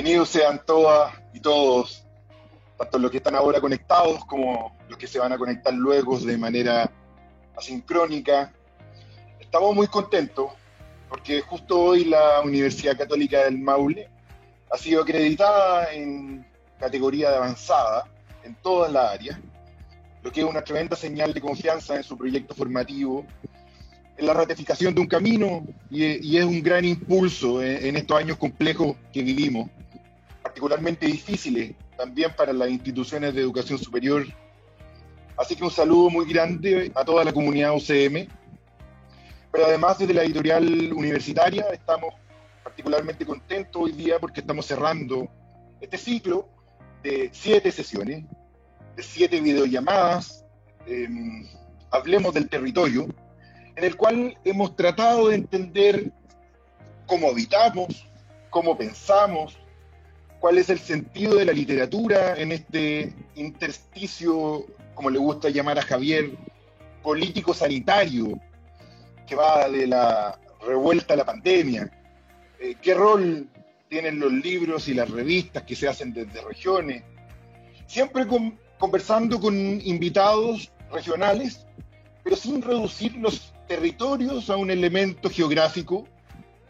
Bienvenidos sean todas y todos, tanto los que están ahora conectados como los que se van a conectar luego de manera asincrónica. Estamos muy contentos porque justo hoy la Universidad Católica del Maule ha sido acreditada en categoría de avanzada en todas las áreas, lo que es una tremenda señal de confianza en su proyecto formativo, en la ratificación de un camino y es un gran impulso en estos años complejos que vivimos, particularmente difíciles también para las instituciones de educación superior. Así que un saludo muy grande a toda la comunidad UCM, pero además desde la editorial universitaria estamos particularmente contentos hoy día porque estamos cerrando este ciclo de 7 sesiones, de 7 videollamadas, hablemos del territorio, en el cual hemos tratado de entender cómo habitamos, cómo pensamos, cuál es el sentido de la literatura en este intersticio, como le gusta llamar a Javier, político-sanitario, que va de la revuelta a la pandemia. ¿Qué rol tienen los libros y las revistas que se hacen desde regiones? Siempre conversando con invitados regionales, pero sin reducir los territorios a un elemento geográfico,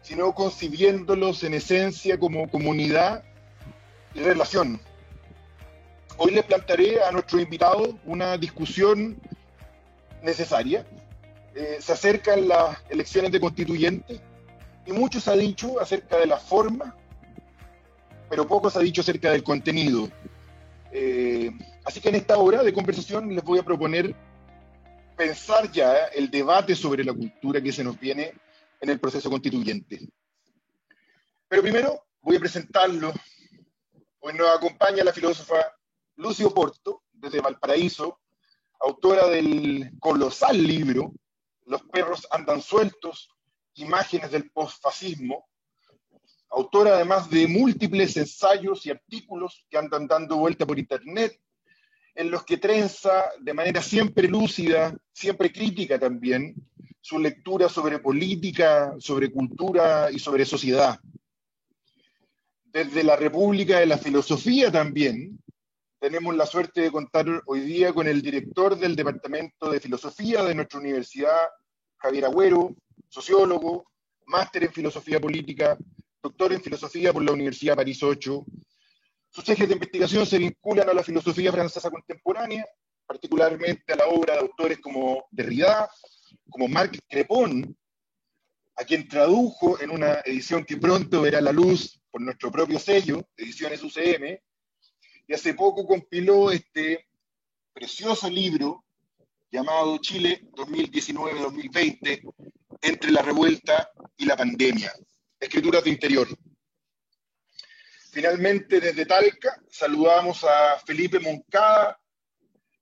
sino concibiéndolos en esencia como comunidad y relación. Hoy les plantearé a nuestros invitados una discusión necesaria. Se acercan las elecciones de constituyentes y mucho se ha dicho acerca de la forma, pero poco se ha dicho acerca del contenido. Así que en esta hora de conversación les voy a proponer pensar ya el debate sobre la cultura que se nos viene en el proceso constituyente. Pero primero voy a presentarlo. Hoy nos acompaña la filósofa Lucy Oporto, desde Valparaíso, autora del colosal libro Los perros andan sueltos, imágenes del posfascismo, autora además de múltiples ensayos y artículos que andan dando vuelta por internet, en los que trenza de manera siempre lúcida, siempre crítica también, su lectura sobre política, sobre cultura y sobre sociedad. Desde la República de la Filosofía también, tenemos la suerte de contar hoy día con el director del Departamento de Filosofía de nuestra universidad, Javier Agüero, sociólogo, máster en Filosofía Política, doctor en Filosofía por la Universidad París 8. Sus ejes de investigación se vinculan a la filosofía francesa contemporánea, particularmente a la obra de autores como Derrida, como Marc Crépon, a quien tradujo en una edición que pronto verá la luz por nuestro propio sello, Ediciones UCM, y hace poco compiló este precioso libro llamado Chile 2019-2020, entre la revuelta y la pandemia, escrituras de interior. Finalmente, desde Talca, saludamos a Felipe Moncada,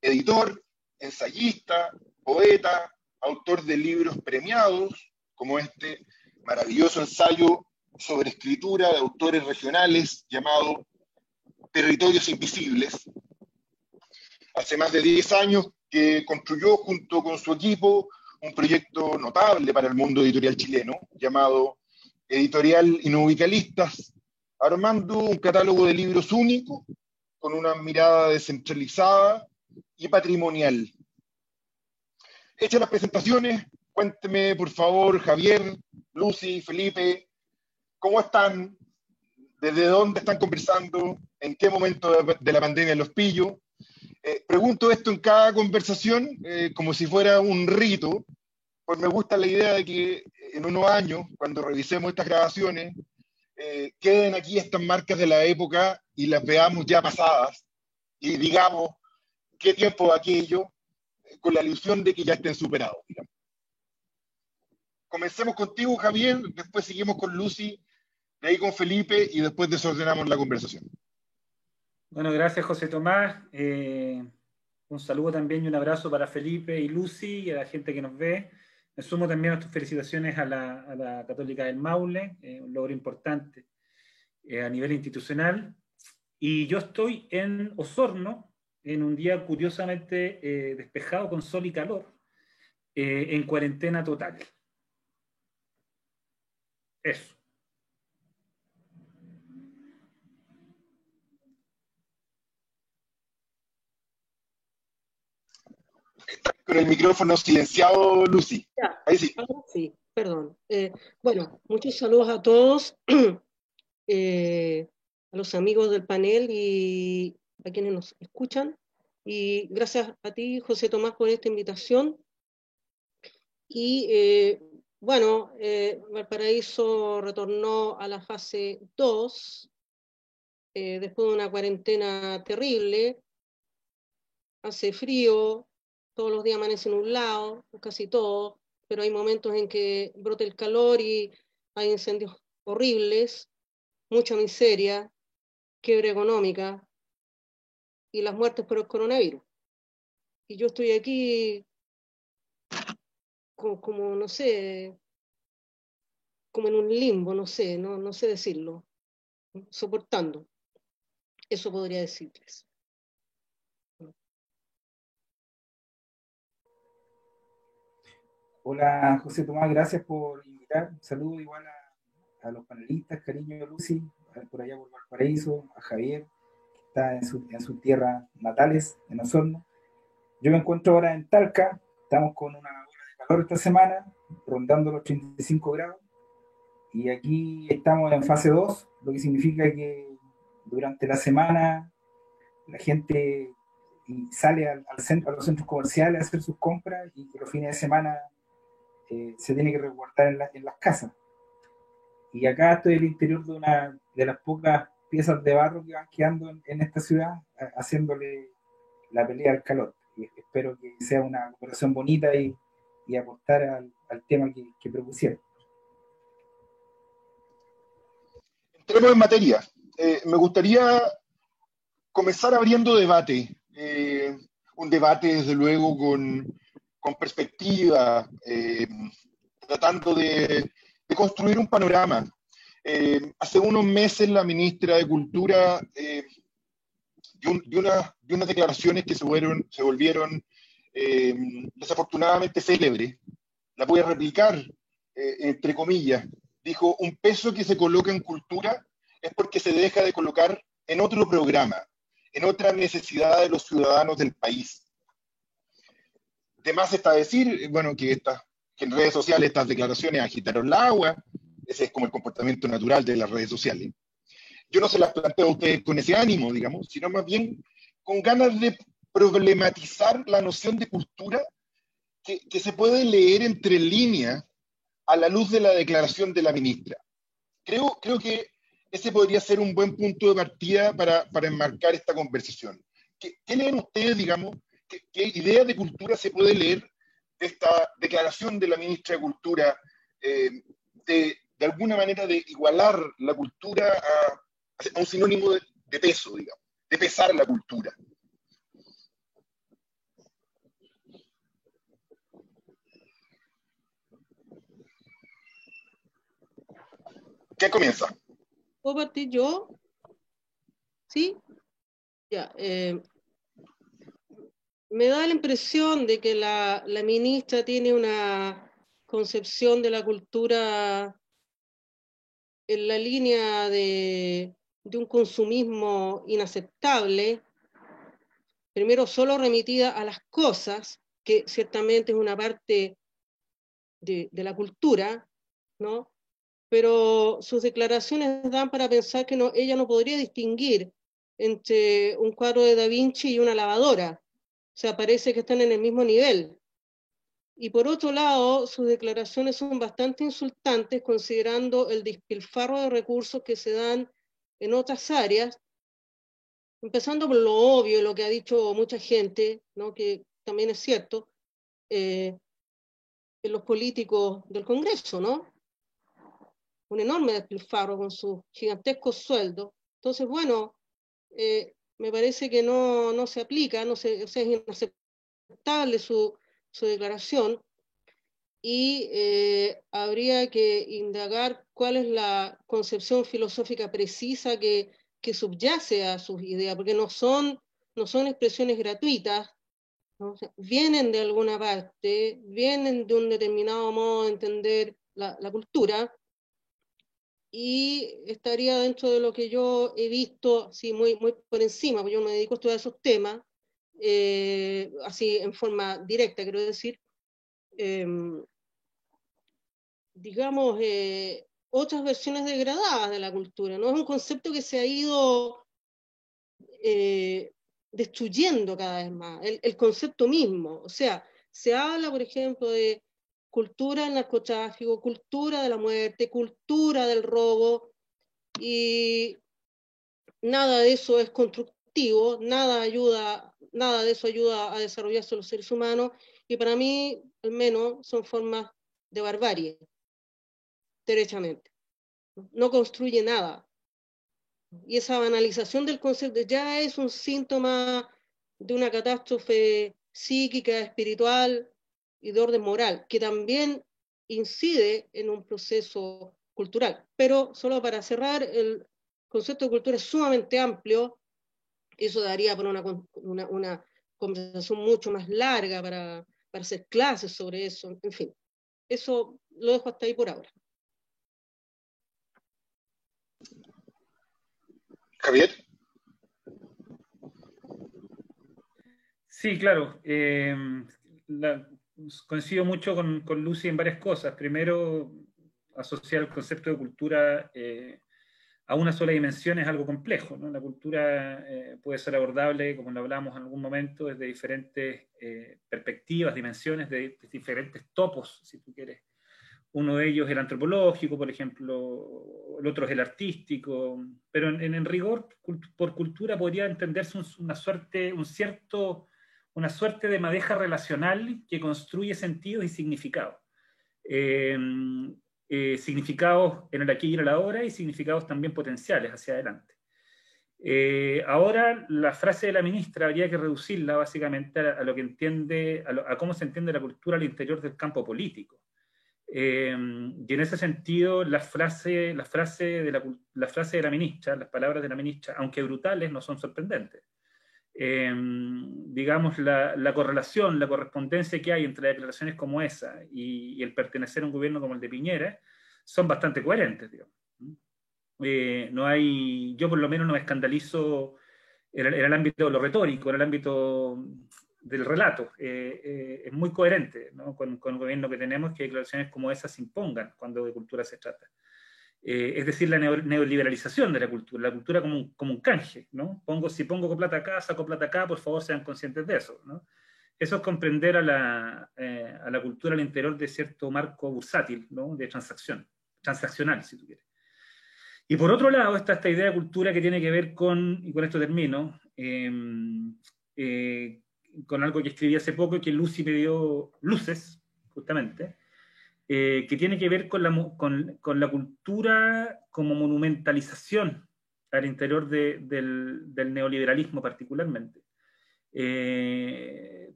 editor, ensayista, poeta, autor de libros premiados, como este maravilloso ensayo sobre escritura de autores regionales llamado Territorios Invisibles. Hace más de 10 años que construyó junto con su equipo un proyecto notable para el mundo editorial chileno llamado Editorial Inubicalistas, armando un catálogo de libros único con una mirada descentralizada y patrimonial. Hechas las presentaciones, cuénteme por favor, Javier, Lucy, Felipe, ¿cómo están? ¿Desde dónde están conversando? ¿En qué momento de la pandemia los pillo? Pregunto esto en cada conversación como si fuera un rito, pues me gusta la idea de que en unos años, cuando revisemos estas grabaciones, queden aquí estas marcas de la época y las veamos ya pasadas y digamos qué tiempo aquello, con la ilusión de que ya estén superados, digamos. Comencemos contigo, Javier, después seguimos con Lucy, de ahí con Felipe y después desordenamos la conversación. Bueno, gracias José Tomás. Un saludo también y un abrazo para Felipe y Lucy y a la gente que nos ve. Me sumo también a nuestras felicitaciones a la Católica del Maule, un logro importante a nivel institucional. Y yo estoy en Osorno, en un día curiosamente despejado con sol y calor, en cuarentena total. Eso. Con el micrófono silenciado, Lucy. Ya, Ahí sí. ahora sí, perdón. Bueno, muchos saludos a todos, a los amigos del panel y a quienes nos escuchan. Y gracias a ti, José Tomás, por esta invitación. Y bueno, Valparaíso retornó a la fase 2 después de una cuarentena terrible. Hace frío, todos los días amanece nublado, casi todo, pero hay momentos en que brota el calor y hay incendios horribles, mucha miseria, quiebra económica y las muertes por el coronavirus. Y yo estoy aquí como no sé, como en un limbo, no sé, no sé decirlo, soportando. Eso podría decirles. Hola José Tomás, gracias por invitar. Un saludo igual a los panelistas, cariño Lucy, por allá por Valparaíso, a Javier, que está en sus tierras natales, en Osorno. Yo me encuentro ahora en Talca, estamos con una ola de calor esta semana, rondando los 35 grados, y aquí estamos en fase 2, lo que significa que durante la semana la gente sale al centro, a los centros comerciales a hacer sus compras y los fines de semana se tiene que resguardar en las casas. Y acá estoy en el interior de una de las pocas piezas de barro que van quedando en esta ciudad, haciéndole la pelea al calor. Y espero que sea una cooperación bonita y aportar al tema que propusieron. Entremos en materia. Me gustaría comenzar abriendo debate. Un debate, desde luego, con perspectiva, tratando de construir un panorama. Hace unos meses la ministra de Cultura dio unas declaraciones que se volvieron desafortunadamente célebres. La voy a replicar, entre comillas. Dijo: un peso que se coloca en cultura es porque se deja de colocar en otro programa, en otra necesidad de los ciudadanos del país. De más está decir, bueno, que en redes sociales estas declaraciones agitaron la agua. Ese es como el comportamiento natural de las redes sociales. Yo no se las planteo a ustedes con ese ánimo, digamos, sino más bien con ganas de problematizar la noción de cultura que se puede leer entre líneas a la luz de la declaración de la ministra. Creo que ese podría ser un buen punto de partida para enmarcar esta conversación. ¿Qué leen ustedes, digamos? ¿Qué idea de cultura se puede leer de esta declaración de la ministra de Cultura, de alguna manera de igualar la cultura a un sinónimo de peso, digamos, de pesar la cultura? ¿Qué comienza? ¿Puedo partir yo? ¿Sí? Ya. Me da la impresión de que la ministra tiene una concepción de la cultura en la línea de un consumismo inaceptable, primero solo remitida a las cosas, que ciertamente es una parte de la cultura, ¿no? Pero sus declaraciones dan para pensar que ella no podría distinguir entre un cuadro de Da Vinci y una lavadora. O sea, parece que están en el mismo nivel. Y por otro lado, sus declaraciones son bastante insultantes considerando el despilfarro de recursos que se dan en otras áreas, empezando por lo obvio, lo que ha dicho mucha gente, ¿no? Que también es cierto, en los políticos del Congreso, ¿no? Un enorme despilfarro con sus gigantescos sueldos. Entonces, bueno, me parece que no se aplica, o sea, es inaceptable su declaración, y habría que indagar cuál es la concepción filosófica precisa que subyace a sus ideas, porque no son expresiones gratuitas, ¿no? O sea, vienen de alguna parte, vienen de un determinado modo de entender la cultura, y estaría dentro de lo que yo he visto, sí, muy por encima, porque yo me dedico a estudiar esos temas, así en forma directa, quiero decir, digamos, otras versiones degradadas de la cultura, ¿no? Es un concepto que se ha ido destruyendo cada vez más, el concepto mismo. O sea, se habla, por ejemplo, de cultura del narcotráfico, cultura de la muerte, cultura del robo, y nada de eso es constructivo, nada de eso ayuda a desarrollarse los seres humanos, y para mí, al menos, son formas de barbarie, derechamente. No construye nada. Y esa banalización del concepto ya es un síntoma de una catástrofe psíquica, espiritual y de orden moral, que también incide en un proceso cultural. Pero solo para cerrar, el concepto de cultura es sumamente amplio, eso daría para una conversación mucho más larga para hacer clases sobre eso, en fin. Eso lo dejo hasta ahí por ahora. Javier. Sí, claro. Coincido mucho con Lucy en varias cosas. Primero, asociar el concepto de cultura a una sola dimensión es algo complejo, ¿no? La cultura puede ser abordable, como lo hablamos en algún momento, desde diferentes perspectivas, dimensiones, de diferentes topos, si tú quieres. Uno de ellos es el antropológico, por ejemplo, el otro es el artístico, pero en rigor, por cultura podría entenderse una suerte de madeja relacional que construye sentidos y significados. Significados en el aquí y en el ahora y significados también potenciales hacia adelante. Ahora, la frase de la ministra habría que reducirla básicamente a lo que entiende, a cómo se entiende la cultura al interior del campo político. Y en ese sentido, la frase de la ministra, las palabras de la ministra, aunque brutales, no son sorprendentes. Digamos, la correlación, la correspondencia que hay entre declaraciones como esa y el pertenecer a un gobierno como el de Piñera son bastante coherentes, digamos. No hay, yo por lo menos no me escandalizo en el ámbito de lo retórico, en el ámbito del relato. Es muy coherente, ¿no? con el gobierno que tenemos, que declaraciones como esas se impongan cuando de cultura se trata. Es decir, la neoliberalización de la cultura como un canje, ¿no? Si pongo plata acá, saco plata acá, por favor sean conscientes de eso, ¿no? Eso es comprender a la cultura al interior de cierto marco bursátil, ¿no? De transaccional, si tú quieres. Y por otro lado está esta idea de cultura que tiene que ver y con esto termino, con algo que escribí hace poco y que Lucy me dio luces, justamente, que tiene que ver con la cultura como monumentalización al interior del neoliberalismo particularmente.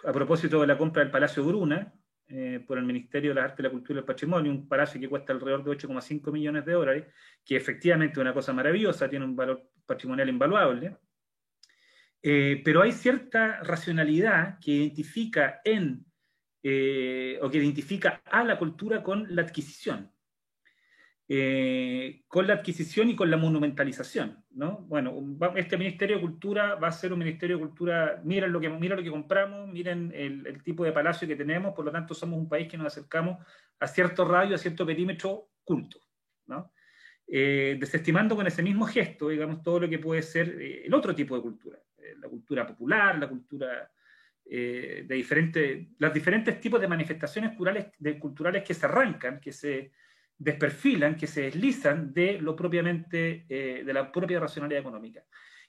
A propósito de la compra del Palacio Bruna por el Ministerio de las Artes, la Cultura y el Patrimonio, un palacio que cuesta alrededor de 8,5 millones de dólares, que efectivamente es una cosa maravillosa, tiene un valor patrimonial invaluable, pero hay cierta racionalidad que identifica o que identifica a la cultura con la adquisición. Con la adquisición y con la monumentalización, ¿no? Bueno, este Ministerio de Cultura va a ser un Ministerio de Cultura, miren lo que compramos, miren el tipo de palacio que tenemos, por lo tanto somos un país que nos acercamos a cierto radio, a cierto perímetro culto, ¿no? Desestimando con ese mismo gesto, digamos, todo lo que puede ser el otro tipo de cultura, la cultura popular, la cultura los diferentes tipos de manifestaciones culturales que se arrancan, que se desperfilan, que se deslizan de de la propia racionalidad económica.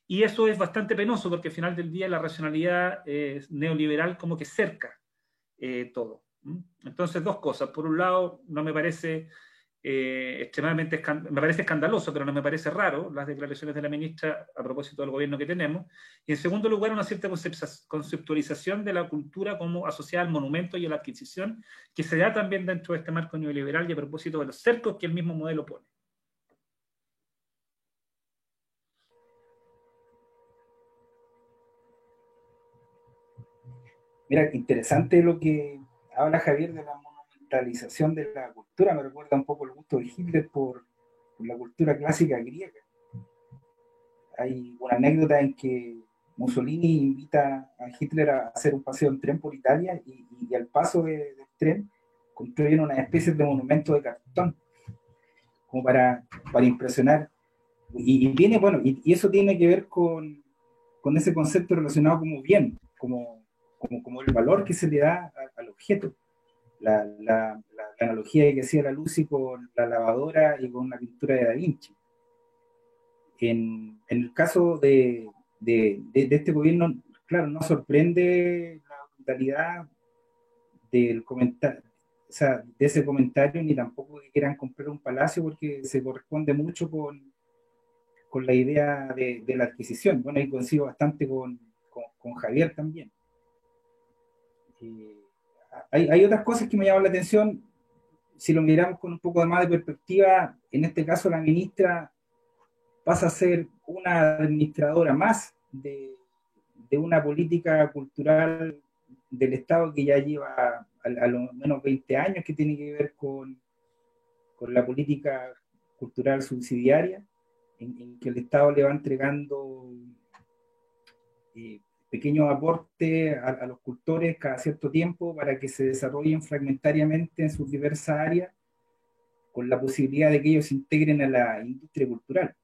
Y eso es bastante penoso porque al final del día la racionalidad neoliberal como que cerca todo. Entonces, dos cosas. Por un lado, no me parece me parece escandaloso, pero no me parece raro las declaraciones de la ministra a propósito del gobierno que tenemos. Y en segundo lugar, una cierta conceptualización de la cultura como asociada al monumento y a la adquisición, que se da también dentro de este marco neoliberal y a propósito de los cercos que el mismo modelo pone. Mira, interesante lo que habla Javier de la monumentalización de la cultura. Me recuerda un poco el gusto de Hitler por la cultura clásica griega. Hay una anécdota en que Mussolini invita a Hitler a hacer un paseo en tren por Italia y al paso del tren construyen una especie de monumento de cartón como para impresionar. Y viene, bueno, y eso tiene que ver con ese concepto relacionado como bien, como el valor que se le da al objeto. La analogía que hacía la Lucy con la lavadora y con la pintura de Da Vinci. En el caso de este gobierno, claro, no sorprende la brutalidad del comentario, o sea, de ese comentario, ni tampoco que quieran comprar un palacio, porque se corresponde mucho con la idea de la adquisición. Bueno, ahí coincido bastante con Javier también. Hay otras cosas que me llaman la atención, si lo miramos con un poco más de perspectiva. En este caso la ministra pasa a ser una administradora más de una política cultural del Estado que ya lleva a lo menos 20 años, que tiene que ver con la política cultural subsidiaria, en que el Estado le va entregando pequeños aportes a los cultores cada cierto tiempo para que se desarrollen fragmentariamente en sus diversas áreas, con la posibilidad de que ellos se integren a la industria cultural.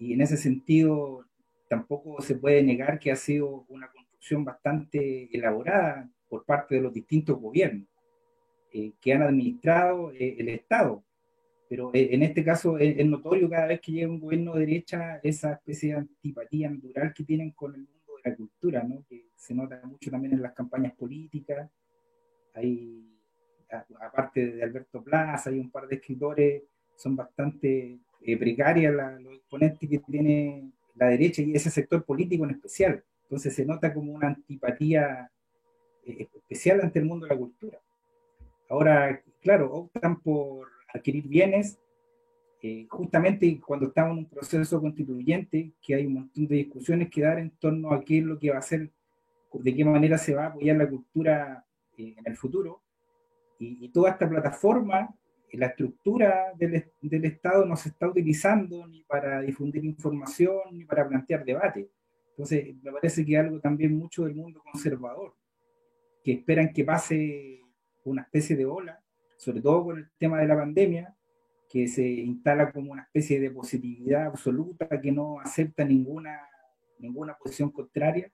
Y en ese sentido, tampoco se puede negar que ha sido una construcción bastante elaborada por parte de los distintos gobiernos que han administrado el Estado. Pero en este caso es notorio cada vez que llega un gobierno de derecha esa especie de antipatía natural que tienen con el mundo de la cultura, ¿no? Que se nota mucho también en las campañas políticas. Hay, aparte de Alberto Plaza, hay un par de escritores, son bastante precarias los exponentes que tiene la derecha y ese sector político en especial. Entonces se nota como una antipatía especial ante el mundo de la cultura. Ahora, claro, optan por adquirir bienes, justamente cuando estamos en un proceso constituyente, que hay un montón de discusiones que dar en torno a qué es lo que va a hacer, de qué manera se va a apoyar la cultura en el futuro, y toda esta plataforma, la estructura del Estado no se está utilizando ni para difundir información, ni para plantear debate. Entonces, me parece que algo también mucho del mundo conservador, que esperan que pase una especie de ola, sobre todo con el tema de la pandemia, que se instala como una especie de positividad absoluta, que no acepta ninguna posición contraria,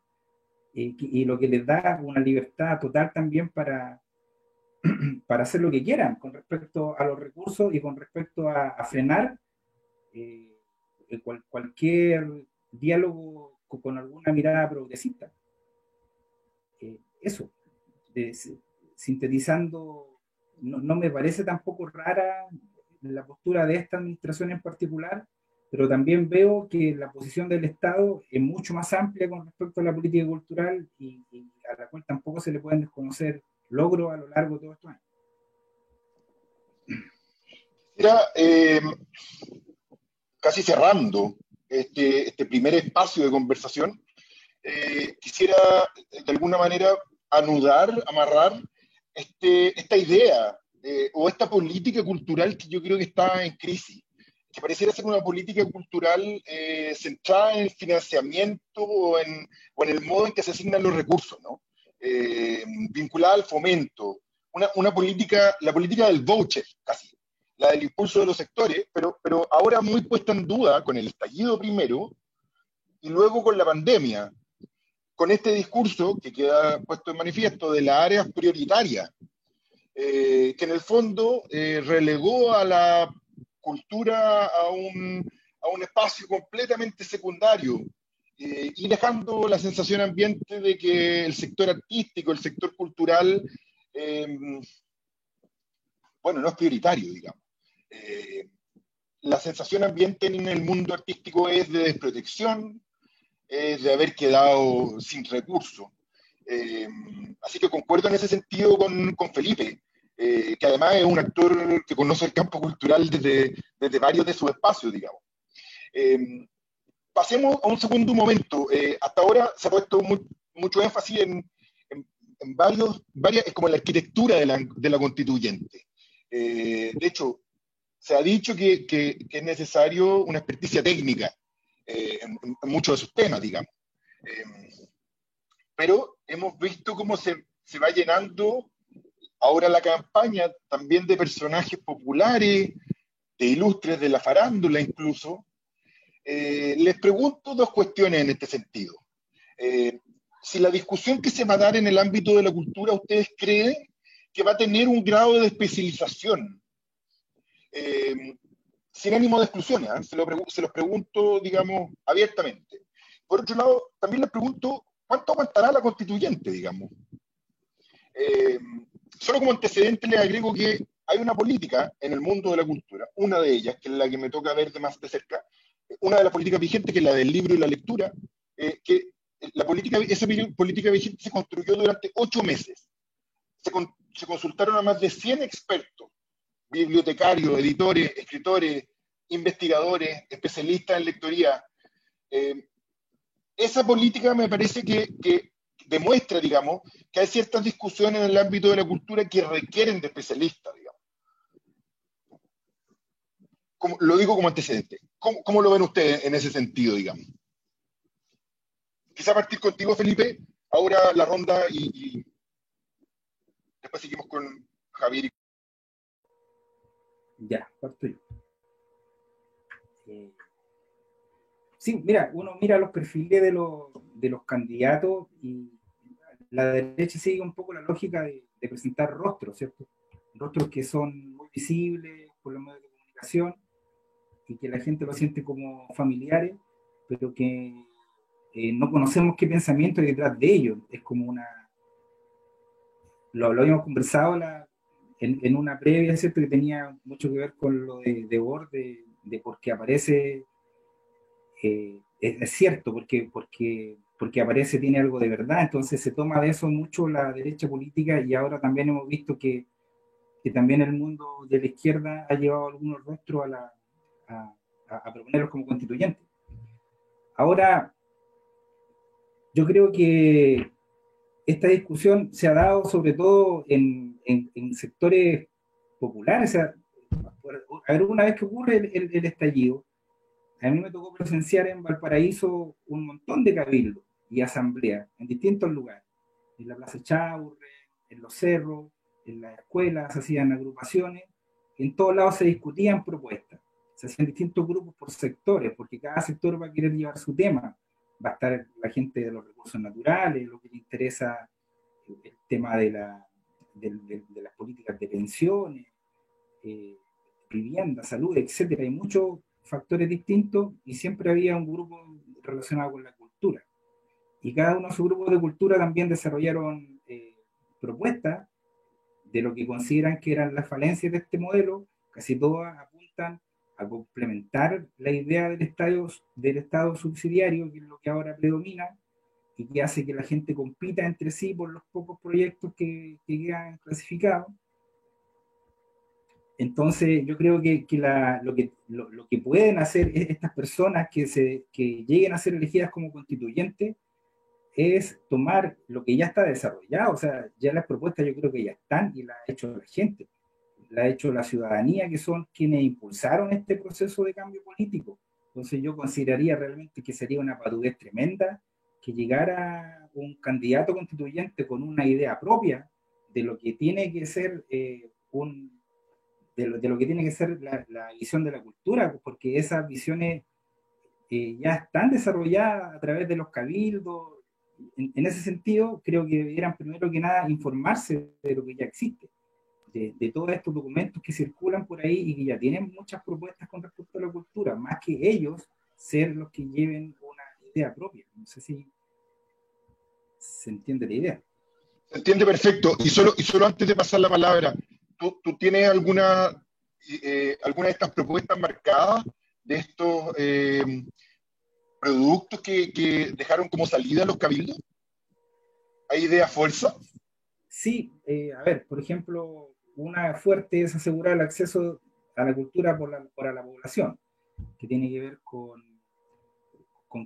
y lo que les da una libertad total también para hacer lo que quieran con respecto a los recursos y con respecto a frenar cualquier diálogo con alguna mirada progresista. Eso, sintetizando, no me parece tampoco rara la postura de esta administración en particular, pero también veo que la posición del Estado es mucho más amplia con respecto a la política cultural y a la cual tampoco se le pueden desconocer logros a lo largo de todos estos años. Era, casi cerrando este primer espacio de conversación, quisiera de alguna manera amarrar esta idea o esta política cultural que yo creo que está en crisis, que pareciera ser una política cultural centrada en el financiamiento o en el modo en que se asignan los recursos, ¿no? Vinculada al fomento, la política del voucher, casi, la del impulso de los sectores, pero ahora muy puesta en duda con el estallido primero y luego con la pandemia, con este discurso que queda puesto en manifiesto de las áreas prioritarias, que en el fondo relegó a la cultura a un espacio completamente secundario, y dejando la sensación ambiente de que el sector artístico, el sector cultural, bueno, no es prioritario, digamos. La sensación ambiente en el mundo artístico es de desprotección, de haber quedado sin recursos. Así que concuerdo en ese sentido con Felipe, que además es un actor que conoce el campo cultural desde varios de sus espacios, digamos. Pasemos a un segundo momento. Hasta ahora se ha puesto mucho énfasis en varias, como en la arquitectura de la constituyente. De hecho, se ha dicho que es necesario una experticia técnica en muchos de sus temas, digamos. pero hemos visto cómo se va llenando ahora la campaña también de personajes populares, de ilustres de la farándula incluso. Les pregunto dos cuestiones en este sentido. Si la discusión que se va a dar en el ámbito de la cultura, ¿ustedes creen que va a tener un grado de especialización? Sin ánimo de exclusiones, ¿eh? Se los pregunto, digamos, abiertamente. Por otro lado, también les pregunto, ¿cuánto aguantará la constituyente, digamos? Solo como antecedente les agrego que hay una política en el mundo de la cultura, una de ellas, que es la que me toca ver de más de cerca, una de las políticas vigentes, que es la del libro y la lectura, que esa política vigente se construyó durante 8 meses. Se consultaron a más de 100 expertos, bibliotecarios, editores, escritores, investigadores, especialistas en lectoría. Esa política me parece que demuestra, digamos, que hay ciertas discusiones en el ámbito de la cultura que requieren de especialistas, digamos. Lo digo como antecedente. ¿Cómo lo ven ustedes en ese sentido, digamos? Quizá partir contigo, Felipe, ahora la ronda y después seguimos con Javier. Ya, parto yo. Sí, mira, uno mira los perfiles de los candidatos y la derecha sigue un poco la lógica de presentar rostros, ¿cierto? Rostros que son muy visibles por los medios de comunicación y que la gente lo siente como familiares, pero que no conocemos qué pensamiento hay detrás de ellos. Es como lo habíamos conversado en una previa, ¿cierto? Que tenía mucho que ver con lo de Bord, de por qué aparece, es cierto, porque aparece tiene algo de verdad, entonces se toma de eso mucho la derecha política y ahora también hemos visto que también el mundo de la izquierda ha llevado algunos rostros a proponerlos como constituyentes. Ahora, yo creo que esta discusión se ha dado sobre todo en sectores populares. O sea, a ver, una vez que ocurre el estallido, a mí me tocó presenciar en Valparaíso un montón de cabildos y asambleas en distintos lugares. En la Plaza Chaurre, en los cerros, en las escuelas se hacían agrupaciones, en todos lados se discutían propuestas. Se hacían distintos grupos por sectores, porque cada sector va a querer llevar su tema. Va a estar la gente de los recursos naturales, lo que le interesa el tema de las políticas de pensiones, vivienda, salud, etcétera. Hay muchos factores distintos y siempre había un grupo relacionado con la cultura. Y cada uno de sus grupos de cultura también desarrollaron propuestas de lo que consideran que eran las falencias de este modelo. Casi todas apuntan a complementar la idea del Estado subsidiario, que es lo que ahora predomina y que hace que la gente compita entre sí por los pocos proyectos que quedan clasificados. Entonces, yo creo que lo que pueden hacer estas personas que lleguen a ser elegidas como constituyentes es tomar lo que ya está desarrollado. O sea, ya las propuestas yo creo que ya están y las ha hecho la gente, la ha hecho la ciudadanía, que son quienes impulsaron este proceso de cambio político. Entonces, yo consideraría realmente que sería una patudez tremenda que llegara un candidato constituyente con una idea propia de lo que tiene que ser de lo que tiene que ser la visión de la cultura, porque esas visiones ya están desarrolladas a través de los cabildos. En ese sentido, creo que debieran primero que nada informarse de lo que ya existe, de todos estos documentos que circulan por ahí y que ya tienen muchas propuestas con respecto a la cultura, más que ellos ser los que lleven una idea propia. No sé si se entiende la idea. Se entiende perfecto. Y solo antes de pasar la palabra, ¿tú tienes alguna de estas propuestas marcadas de estos productos que dejaron como salida los cabildos? ¿Hay idea fuerza? Sí, a ver, por ejemplo, una fuerte es asegurar el acceso a la cultura para la población, que tiene que ver con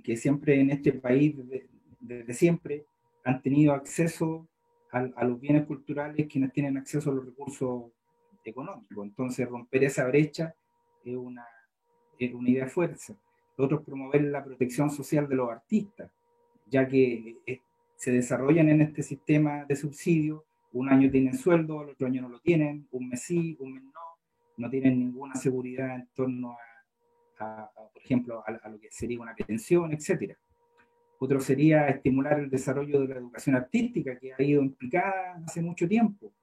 que siempre en este país, desde siempre, han tenido acceso a los bienes culturales quienes tienen acceso a los recursos económicos. Entonces, romper esa brecha es una idea fuerza. Lo otro es promover la protección social de los artistas, ya que se desarrollan en este sistema de subsidio. Un año tienen sueldo, el otro año no lo tienen, un mes sí, un mes no tienen ninguna seguridad en torno por ejemplo, a lo que sería una pensión, etc. Otro sería estimular el desarrollo de la educación artística, que ha ido implicada hace mucho tiempo.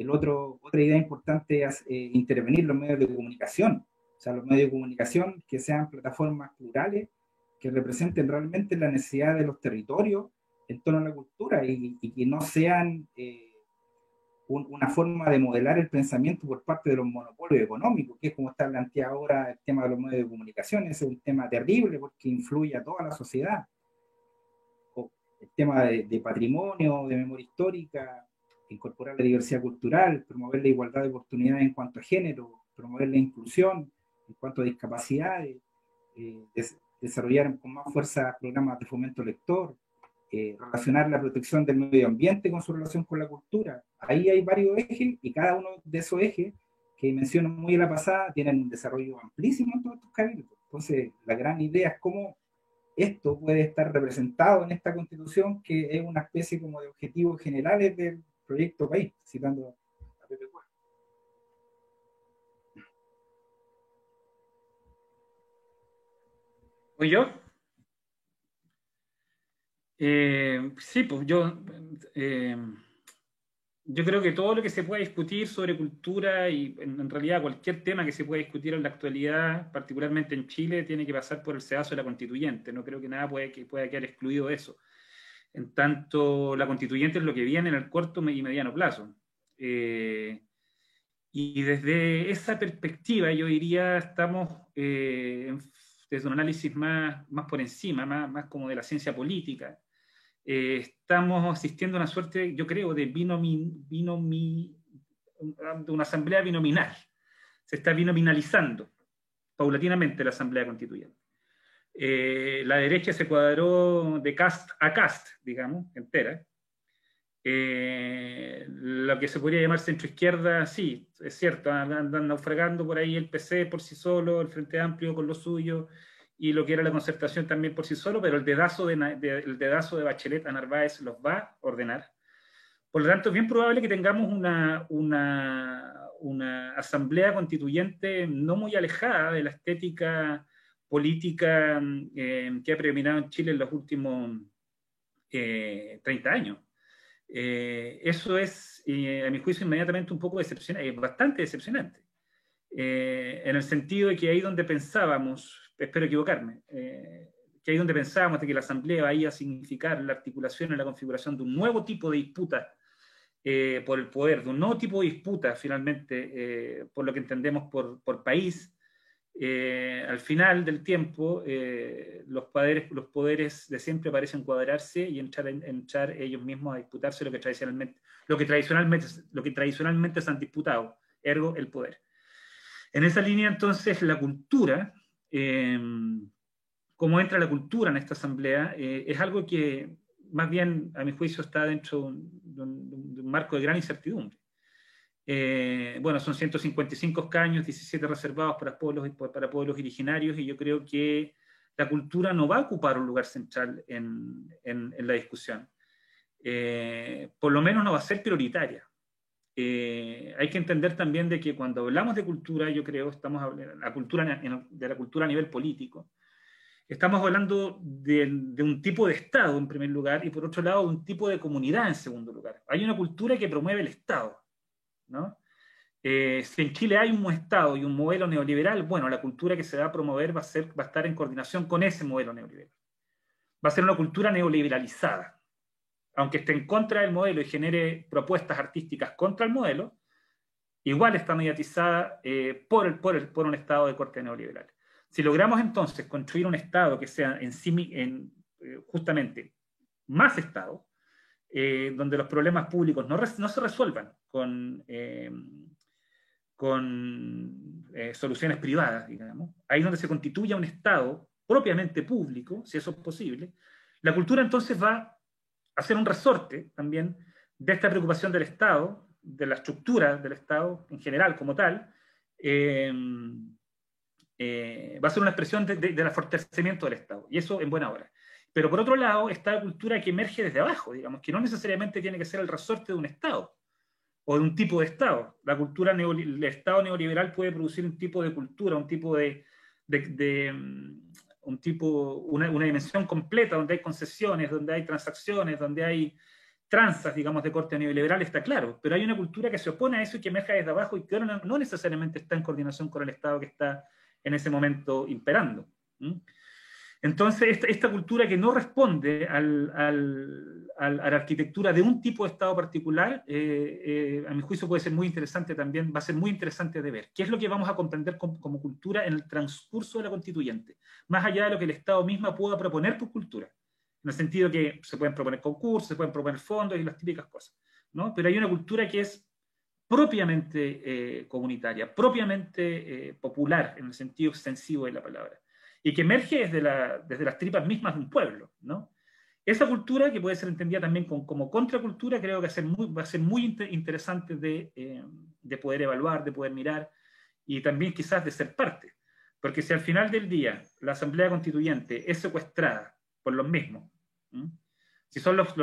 Otra idea importante es intervenir los medios de comunicación, o sea, los medios de comunicación que sean plataformas plurales, que representen realmente la necesidad de los territorios en torno a la cultura y que no sean una forma de modelar el pensamiento por parte de los monopolios económicos, que es como está planteado ahora el tema de los medios de comunicación. Ese es un tema terrible porque influye a toda la sociedad. O el tema de patrimonio, de memoria histórica, incorporar la diversidad cultural, promover la igualdad de oportunidades en cuanto a género, promover la inclusión en cuanto a discapacidades, desarrollar con más fuerza programas de fomento lector, relacionar la protección del medio ambiente con su relación con la cultura. Ahí hay varios ejes y cada uno de esos ejes que menciono muy en la pasada tienen un desarrollo amplísimo en todos estos cabildos. Entonces, la gran idea es cómo esto puede estar representado en esta Constitución, que es una especie como de objetivos generales del proyecto país, citando a Pepe Cuevas. ¿Voy yo? Sí, pues yo creo que todo lo que se pueda discutir sobre cultura y en realidad cualquier tema que se pueda discutir en la actualidad, particularmente en Chile, tiene que pasar por el sedazo de la constituyente. No creo que nada pueda quedar excluido de eso. En tanto, la constituyente es lo que viene en el corto y mediano plazo. Y desde esa perspectiva, yo diría, estamos desde un análisis más por encima, más como de la ciencia política. Estamos asistiendo a una suerte, yo creo, de una asamblea binominal. Se está binominalizando paulatinamente la asamblea constituyente. La derecha se cuadró de cast a cast, digamos, entera. Lo que se podría llamar centroizquierda, sí, es cierto, andan naufragando por ahí el PC por sí solo, el Frente Amplio con lo suyo, y lo que era la concertación también por sí solo, pero el dedazo de Bachelet a Narváez los va a ordenar. Por lo tanto, es bien probable que tengamos una asamblea constituyente no muy alejada de la estética política que ha predominado en Chile en los últimos 30 años. Eso es, a mi juicio, inmediatamente un poco decepcionante, bastante decepcionante. En el sentido de que ahí donde pensábamos, espero equivocarme, que ahí donde pensábamos de que la Asamblea iba a significar la articulación y la configuración de un nuevo tipo de disputa por el poder, de un nuevo tipo de disputa, finalmente, por lo que entendemos por país, al final del tiempo, los poderes de siempre parecen cuadrarse y entrar ellos mismos a disputarse lo que tradicionalmente se han disputado, ergo el poder. En esa línea, entonces, la cultura, cómo entra la cultura en esta asamblea, es algo que, más bien, a mi juicio, está dentro de un marco de gran incertidumbre. Bueno, son 155 escaños, 17 reservados para pueblos originarios, y yo creo que la cultura no va a ocupar un lugar central en la discusión. Por lo menos no va a ser prioritaria. Hay que entender también de que cuando hablamos de cultura, yo creo, estamos hablando de la cultura a nivel político. Estamos hablando de un tipo de Estado, en primer lugar, y por otro lado, de un tipo de comunidad, en segundo lugar. Hay una cultura que promueve el Estado, ¿no? Si en Chile hay un Estado y un modelo neoliberal, bueno, la cultura que se va a promover va a estar en coordinación con ese modelo neoliberal. Va a ser una cultura neoliberalizada. Aunque esté en contra del modelo y genere propuestas artísticas contra el modelo, igual está mediatizada por un Estado de corte neoliberal. Si logramos entonces construir un Estado que sea justamente más Estado, donde los problemas públicos no se resuelvan con soluciones privadas, digamos, ahí donde se constituya un Estado propiamente público, si eso es posible, la cultura entonces va a hacer un resorte también de esta preocupación del Estado, de la estructura del Estado en general como tal, va a ser una expresión del fortalecimiento del Estado, y eso en buena hora. Pero por otro lado está la cultura que emerge desde abajo, digamos, que no necesariamente tiene que ser el resorte de un Estado o de un tipo de Estado. El Estado neoliberal puede producir un tipo de cultura, un tipo una dimensión completa donde hay concesiones, donde hay transacciones, donde hay tranzas, digamos, de corte neoliberal, está claro, pero hay una cultura que se opone a eso y que emerge desde abajo y que no necesariamente está en coordinación con el Estado que está en ese momento imperando. Entonces, esta cultura que no responde a la arquitectura de un tipo de Estado particular, a mi juicio puede ser muy interesante también, va a ser muy interesante de ver. ¿Qué es lo que vamos a comprender como cultura en el transcurso de la constituyente? Más allá de lo que el Estado mismo pueda proponer por cultura. En el sentido que se pueden proponer concursos, se pueden proponer fondos y las típicas cosas, ¿no? Pero hay una cultura que es propiamente comunitaria, propiamente popular, en el sentido extensivo de la palabra, y que emerge desde las tripas mismas de un pueblo, ¿no? Esa cultura, que puede ser entendida también como contracultura, creo que va a ser muy interesante de poder evaluar, de poder mirar, y también quizás de ser parte. Porque si al final del día la Asamblea Constituyente es secuestrada por los mismos, ¿sí? Si son los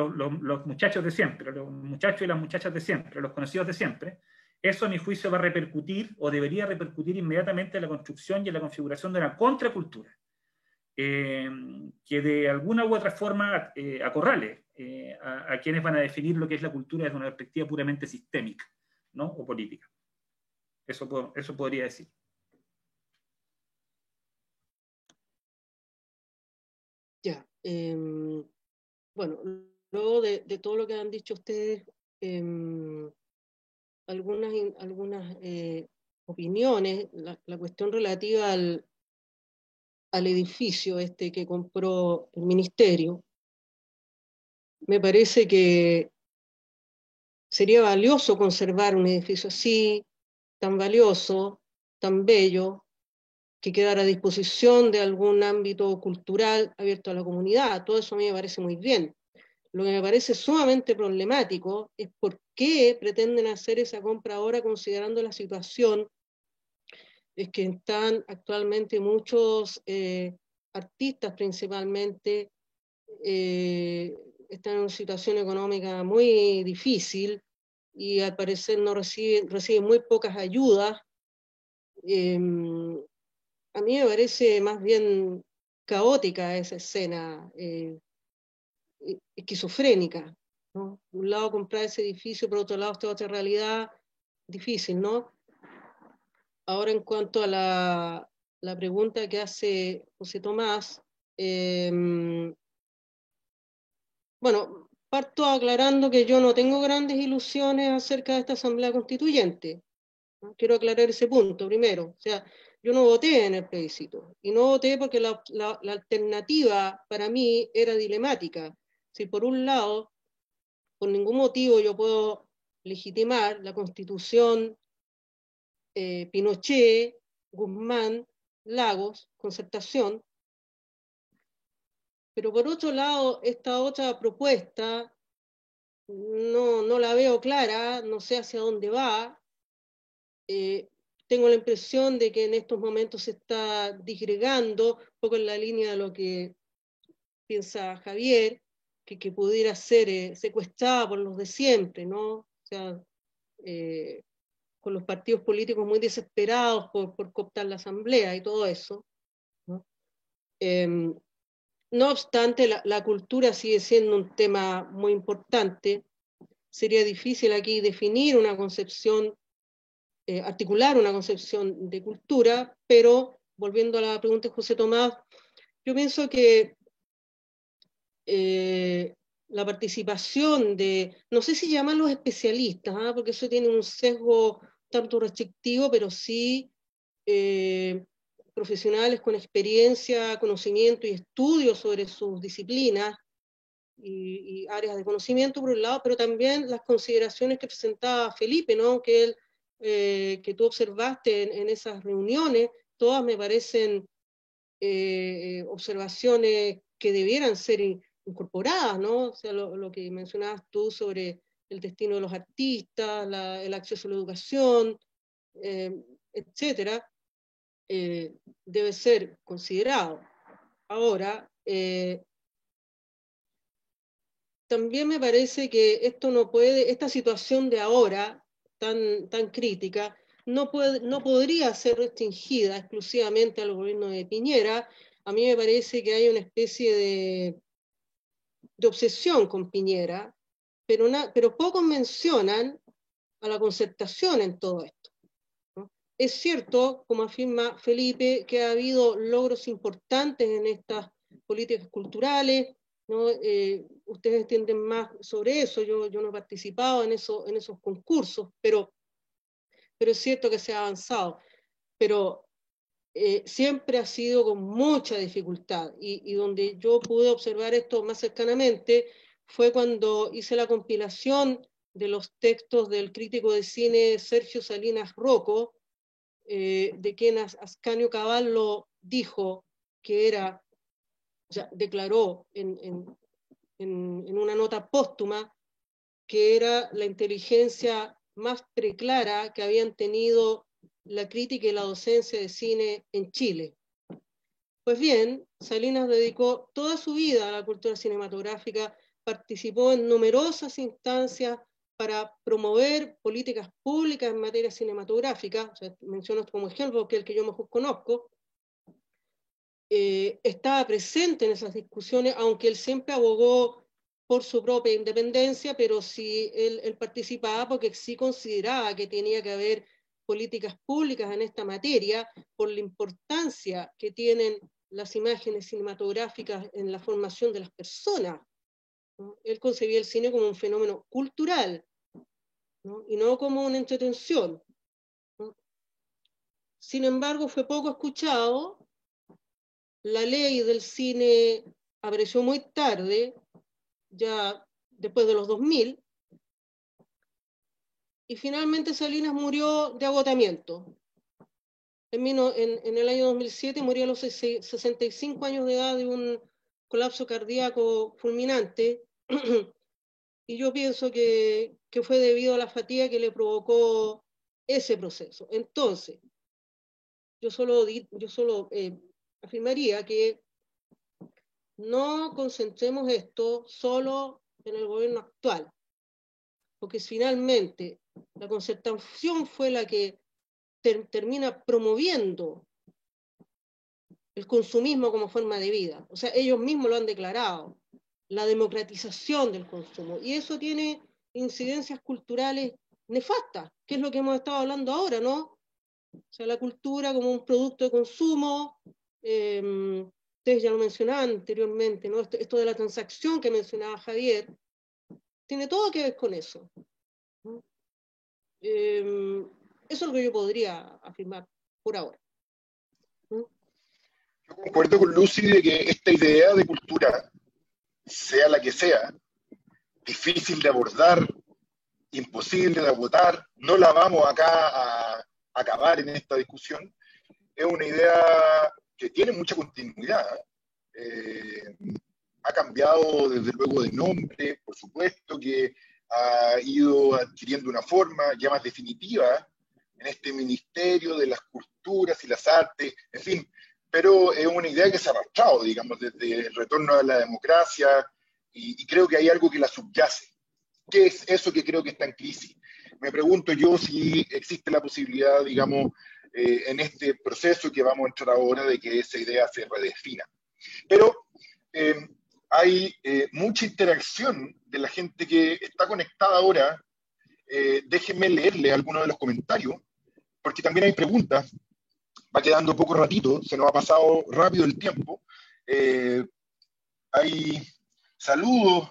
muchachos de siempre, los muchachos y las muchachas de siempre, los conocidos de siempre, eso a mi juicio va a repercutir o debería repercutir inmediatamente en la construcción y en la configuración de una contracultura, que de alguna u otra forma acorrale a quienes van a definir lo que es la cultura desde una perspectiva puramente sistémica, ¿no? O política. Eso podría decir. Ya. Bueno, luego de todo lo que han dicho ustedes, algunas opiniones, la cuestión relativa al edificio este que compró el ministerio, me parece que sería valioso conservar un edificio así, tan valioso, tan bello, que quedara a disposición de algún ámbito cultural abierto a la comunidad. Todo eso a mí me parece muy bien. Lo que me parece sumamente problemático es por qué pretenden hacer esa compra ahora considerando la situación. Es que están actualmente muchos artistas principalmente, están en una situación económica muy difícil y al parecer no reciben muy pocas ayudas. A mí me parece más bien caótica esa escena, esquizofrénica, ¿no? Por un lado comprar ese edificio, por otro lado esta otra realidad difícil, ¿no? Ahora en cuanto a la pregunta que hace José Tomás, bueno, parto aclarando que yo no tengo grandes ilusiones acerca de esta Asamblea Constituyente, ¿no? Quiero aclarar ese punto primero. O sea, yo no voté en el plebiscito, y no voté porque la alternativa para mí era dilemática. Si por un lado, por ningún motivo yo puedo legitimar la Constitución Pinochet, Guzmán, Lagos, Concertación, pero por otro lado, esta otra propuesta no la veo clara, no sé hacia dónde va. Tengo la impresión de que en estos momentos se está disgregando un poco en la línea de lo que piensa Javier, que pudiera ser secuestrada por los de siempre, ¿no? O sea, con los partidos políticos muy desesperados por cooptar la asamblea y todo eso, ¿no? No obstante, la cultura sigue siendo un tema muy importante. Sería difícil aquí definir una concepción, articular una concepción de cultura, pero volviendo a la pregunta de José Tomás, yo pienso que la participación no sé si llaman los especialistas, ¿eh? Porque eso tiene un sesgo tanto restrictivo, pero sí profesionales con experiencia, conocimiento y estudio sobre sus disciplinas y áreas de conocimiento por un lado, pero también las consideraciones que presentaba Felipe, ¿no? Que tú observaste en esas reuniones, todas me parecen observaciones que debieran ser incorporadas, ¿no? O sea, lo que mencionabas tú sobre el destino de los artistas, el acceso a la educación, etcétera, debe ser considerado. Ahora, también me parece que esto no puede, esta situación de ahora, tan crítica, no podría ser restringida exclusivamente al gobierno de Piñera. A mí me parece que hay una especie de obsesión con Piñera, pero pocos mencionan a la concertación en todo esto, ¿no? Es cierto, como afirma Felipe, que ha habido logros importantes en estas políticas culturales, ¿no? Ustedes entienden más sobre eso, yo no he participado en esos concursos, pero es cierto que se ha avanzado, pero siempre ha sido con mucha dificultad, y donde yo pude observar esto más cercanamente fue cuando hice la compilación de los textos del crítico de cine Sergio Salinas Rocco, de quien Ascanio Cavallo dijo que era, o sea, declaró en una nota póstuma que era la inteligencia más preclara que habían tenido la crítica y la docencia de cine en Chile. Pues bien, Salinas dedicó toda su vida a la cultura cinematográfica, participó en numerosas instancias para promover políticas públicas en materia cinematográfica, o sea, menciono esto como ejemplo, que es el que yo mejor conozco. Estaba presente en esas discusiones, aunque él siempre abogó por su propia independencia, pero sí él participaba porque sí consideraba que tenía que haber políticas públicas en esta materia por la importancia que tienen las imágenes cinematográficas en la formación de las personas, ¿no? Él concebía el cine como un fenómeno cultural, ¿no? Y no como una entretención, ¿no? Sin embargo, fue poco escuchado. La ley del cine apareció muy tarde, ya después de los 2000, y finalmente Salinas murió de agotamiento. En el año 2007 murió a los 65 años de edad de un colapso cardíaco fulminante, y yo pienso que fue debido a la fatiga que le provocó ese proceso. Entonces, yo solo afirmaría que no concentremos esto solo en el gobierno actual, porque finalmente la concertación fue la que termina promoviendo el consumismo como forma de vida. O sea, ellos mismos lo han declarado, la democratización del consumo. Y eso tiene incidencias culturales nefastas, que es lo que hemos estado hablando ahora, ¿no? O sea, la cultura como un producto de consumo, ustedes ya lo mencionaban anteriormente, ¿no? Esto de la transacción que mencionaba Javier, tiene todo que ver con eso, ¿no? Eso es lo que yo podría afirmar por ahora, ¿no? Yo concuerdo con Lucy de que esta idea de cultura, sea la que sea, difícil de abordar, imposible de agotar, no la vamos acá a acabar en esta discusión, es una idea que tiene mucha continuidad. Ha cambiado desde luego de nombre, por supuesto que ha ido adquiriendo una forma ya más definitiva en este Ministerio de las Culturas y las Artes, en fin, pero es una idea que se ha arrastrado, digamos, desde el retorno a la democracia, y creo que hay algo que la subyace. ¿Qué es eso que creo que está en crisis? Me pregunto yo si existe la posibilidad, digamos, en este proceso que vamos a entrar ahora, de que esa idea se redefina. Pero hay mucha interacción de la gente que está conectada ahora. Déjenme leerle algunos de los comentarios, porque también hay preguntas. Va quedando poco ratito, se nos ha pasado rápido el tiempo. Hay saludos.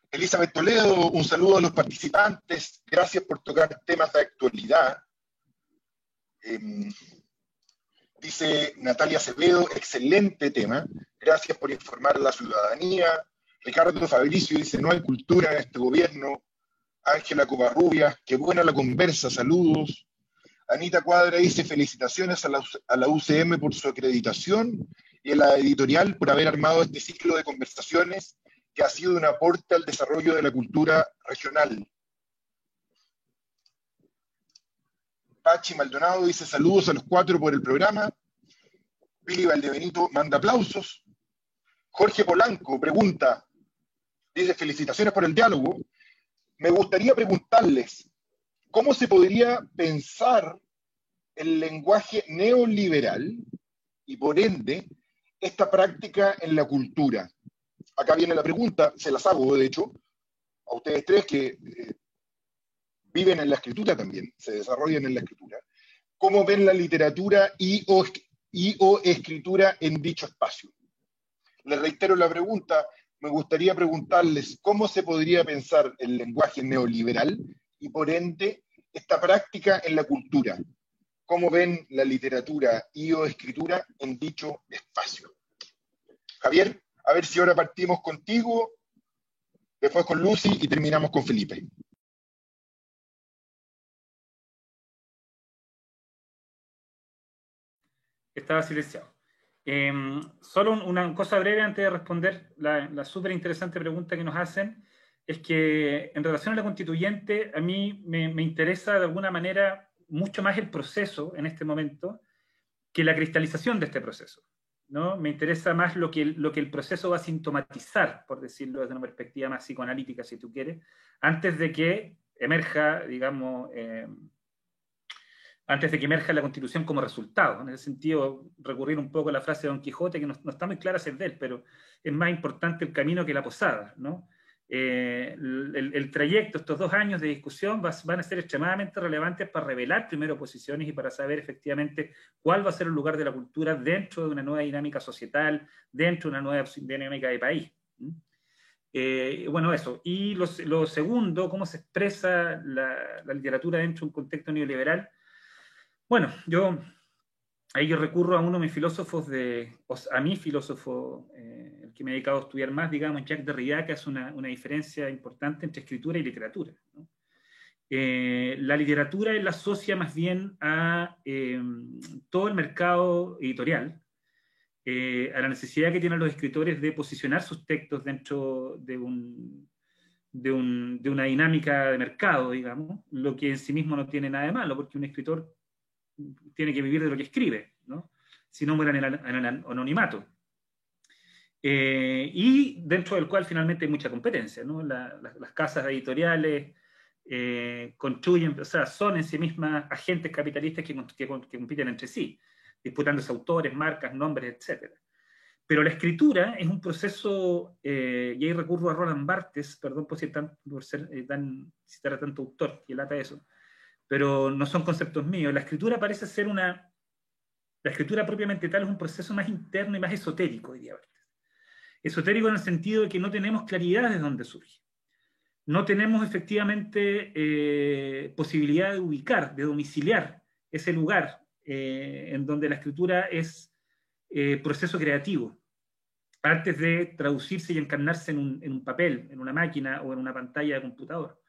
Elizabeth Toledo, un saludo a los participantes. Gracias por tocar temas de actualidad. Dice Natalia Acevedo, excelente tema. Gracias por informar a la ciudadanía. Ricardo Fabricio dice, no hay cultura en este gobierno. Ángela Covarrubias, qué buena la conversa, saludos. Anita Cuadra dice, felicitaciones a la UCM por su acreditación y a la editorial por haber armado este ciclo de conversaciones que ha sido un aporte al desarrollo de la cultura regional. Pachi Maldonado dice, saludos a los 4 por el programa. Pili Valdebenito manda aplausos. Jorge Polanco pregunta, dice, felicitaciones por el diálogo. Me gustaría preguntarles, ¿cómo se podría pensar el lenguaje neoliberal y por ende esta práctica en la cultura? Acá viene la pregunta, se las hago de hecho, a ustedes tres que viven en la escritura también, se desarrollan en la escritura. ¿Cómo ven la literatura y o escritura en dicho espacio? Les reitero la pregunta, me gustaría preguntarles cómo se podría pensar el lenguaje neoliberal y por ende esta práctica en la cultura. ¿Cómo ven la literatura y o escritura en dicho espacio? Javier, a ver si ahora partimos contigo, después con Lucy y terminamos con Felipe. Estaba silenciado. Solo una cosa breve antes de responder la súper interesante pregunta que nos hacen, es que en relación a la constituyente, a mí me interesa de alguna manera mucho más el proceso en este momento que la cristalización de este proceso, ¿no? Me interesa más lo que el proceso va a sintomatizar, por decirlo desde una perspectiva más psicoanalítica, si tú quieres, antes de que emerja, digamos, antes de que emerja la Constitución como resultado. En ese sentido, recurrir un poco a la frase de Don Quijote, que no está muy clara ser de él, pero es más importante el camino que la posada, ¿no? El trayecto, estos 2 años de discusión van a ser extremadamente relevantes para revelar primero posiciones y para saber efectivamente cuál va a ser el lugar de la cultura dentro de una nueva dinámica societal, dentro de una nueva dinámica de país. Bueno, eso. Y lo segundo, cómo se expresa la literatura dentro de un contexto neoliberal. Bueno, ahí yo recurro a uno de mis filósofos, a mi filósofo, el que me he dedicado a estudiar más, digamos, Jacques Derrida, que hace una diferencia importante entre escritura y literatura, ¿no? La literatura él la asocia más bien a todo el mercado editorial, a la necesidad que tienen los escritores de posicionar sus textos dentro de una dinámica de mercado, digamos, lo que en sí mismo no tiene nada de malo, porque un escritor tiene que vivir de lo que escribe, ¿no? Si no muere en el anonimato. Y dentro del cual finalmente hay mucha competencia, ¿no? Las casas editoriales construyen, o sea, son en sí mismas agentes capitalistas que compiten entre sí, disputándose autores, marcas, nombres, etc. Pero la escritura es un proceso, y ahí recurro a Roland Barthes, perdón por citar a tanto autor, que lata eso, pero no son conceptos míos. La escritura parece ser la escritura propiamente tal es un proceso más interno y más esotérico, diría Barthes. Esotérico en el sentido de que no tenemos claridad de dónde surge. No tenemos efectivamente posibilidad de ubicar, de domiciliar ese lugar en donde la escritura es proceso creativo, antes de traducirse y encarnarse en un papel, en una máquina o en una pantalla de computador.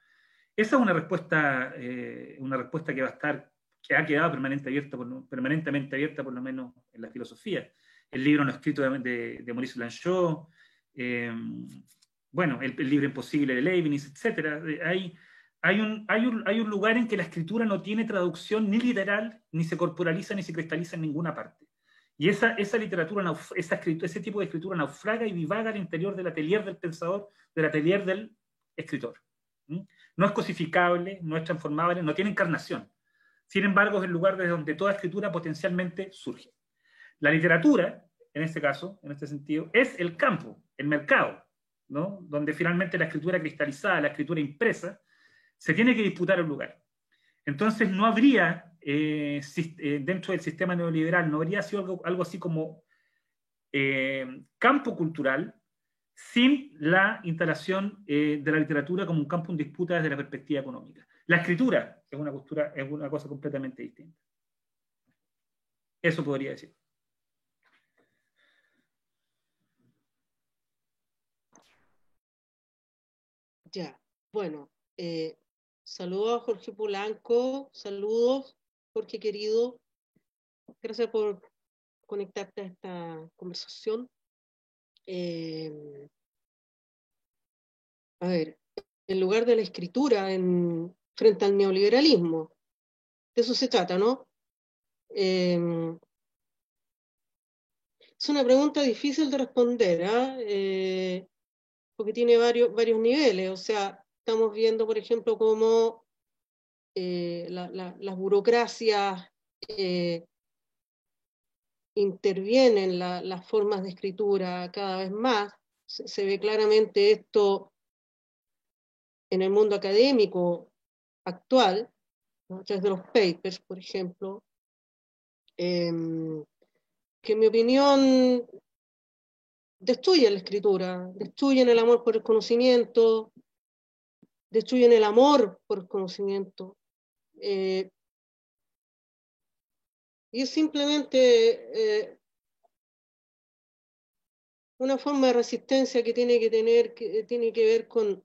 Esa es una respuesta que va a estar, que ha quedado permanentemente abierta, por lo menos en la filosofía. El libro no escrito de Maurice Blanchot, bueno, el libro imposible de Leibniz, etc. Hay un lugar en que la escritura no tiene traducción ni literal, ni se corporaliza, ni se cristaliza en ninguna parte. Y ese tipo de escritura naufraga y divaga al interior del atelier del pensador, del atelier del escritor. No es cosificable, no es transformable, no tiene encarnación. Sin embargo, es el lugar desde donde toda escritura potencialmente surge. La literatura, en este caso, en este sentido, es el campo, el mercado, ¿no? Donde finalmente la escritura cristalizada, la escritura impresa, se tiene que disputar un lugar. Entonces no habría, dentro del sistema neoliberal, no habría sido algo así como campo cultural sin la instalación de la literatura como un campo en disputa desde la perspectiva económica. La escritura es una cosa completamente distinta. Eso podría decir. Ya, bueno, saludos a Jorge Polanco, saludos, Jorge querido, gracias por conectarte a esta conversación. A ver, el lugar de la escritura frente al neoliberalismo, de eso se trata, ¿no? Es una pregunta difícil de responder, porque tiene varios niveles. O sea, estamos viendo, por ejemplo, cómo las burocracias intervienen las formas de escritura cada vez más. Se ve claramente esto en el mundo académico actual, ¿no? A través de los papers, por ejemplo, que en mi opinión destruyen la escritura, destruyen el amor por el conocimiento, destruyen el amor por el conocimiento. Y es simplemente una forma de resistencia que tiene que ver con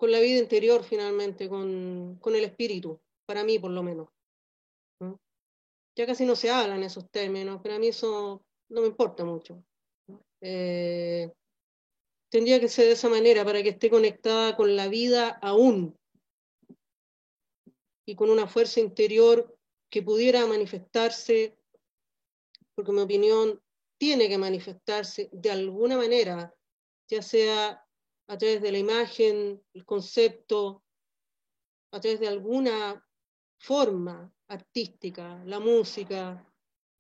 la vida interior finalmente, con el espíritu, para mí por lo menos, ¿no? Ya casi no se habla en esos términos, pero a mí eso no me importa mucho. Tendría que ser de esa manera para que esté conectada con la vida aún y con una fuerza interior que pudiera manifestarse, porque en mi opinión tiene que manifestarse de alguna manera, ya sea a través de la imagen, el concepto, a través de alguna forma artística, la música,